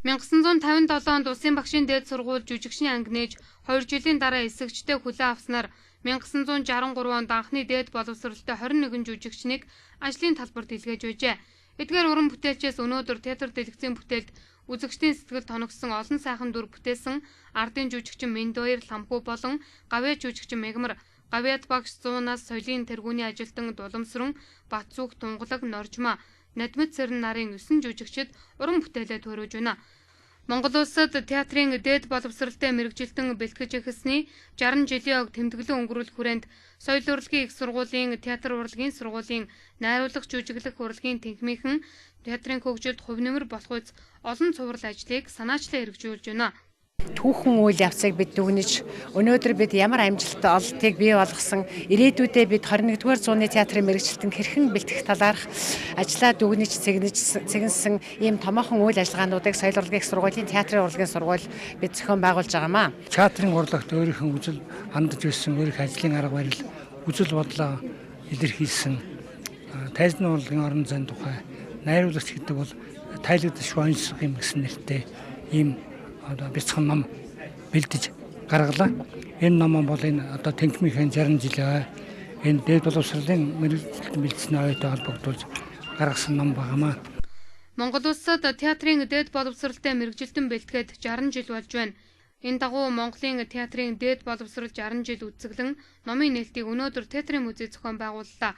1957 онд Улсын багшийн дээд сургууль жүжигчний анги нээж 2 жилийн дараа эсэгчтэй хүлээн авснаар 1963 онд анхны дээд боловсролтой 21 жүжигчнийг ажлын талбарт илгээж байжээ. Эдгээр уран бүтээлчээс өнөөдөр театр дэлгэцийн бүтээлд үзэгчдийн сэтгэл тоногсон олон сайхан дүр бүтээсэн ардын жүжигчин Мендоёр Ламхүү болон гавьяа жүжигчин Мегмар, гавьяат багш Зуунаас соёлын тэргүүний ажилтан Дуламсран, Батцүг, Тунгалаг, Норжмаа, Надмит Цэрэн нарын 9 жүжигчид уран бүтээлээ төрөөж байна. Монгол улсад театрын дээд боловсролтой мэргэжилтэн бэлтгэж эхэлсний 60 жилийн ог тэмдэглэн өнгөрүүлэх хүрээнд соёл урлагийн их сургуулийн театр урлагийн сургуулийн найруулах жүжиглэх урлагийн тэнхимийнхэн театрын хөгжилд хувь нэмэр болохуйц олон цуврал ажлыг санаачлан хэрэгжүүлж байна. Түүхэн үйл явцыг бид дүгнэж өнөөдөр бид ямар амжилттай олдтыг бий болгосон ирээдүйдээ бид 21-р зууны театрын мэргэжилтэнд хэрхэн бэлтгэх талаарх ажлаа дүгнэж цэгнсэн ийм томоохон үйл ажиллагаануудыг соёл урлагийн их сургуулийн театрын урлагийн сургууль бид зохион байгуулж байгаамаа. Театрын урлагт өөрийнхөө үзэл хандаж байсан өөрийнх ажлын арга барил үзэл бодлоо илэрхийлсэн тайзны урлагийн орон зайн тухай найруулагч гэдэг бол тайлбарлаж шуанших юм гэсэн нэртэй ийм бяцхан ном бэлдэж гаргалаа. Энэ ном бол энэ тэнхимийн 60 жилийн энэ дээд боловсролын мэргэжилтэн бэлдсэний ойтой холбогдуулж гаргасан ном байнамаа. Монгол улсад театрын дээд боловсролтой мэргэжилтэн бэлтгээд 60 жил болж байна. Энэ дагуу Монголын театрын дээд боловсрол 60 жил үцэглэн номын нээлтийг өнөөдөр театрын музей зохион байгууллаа.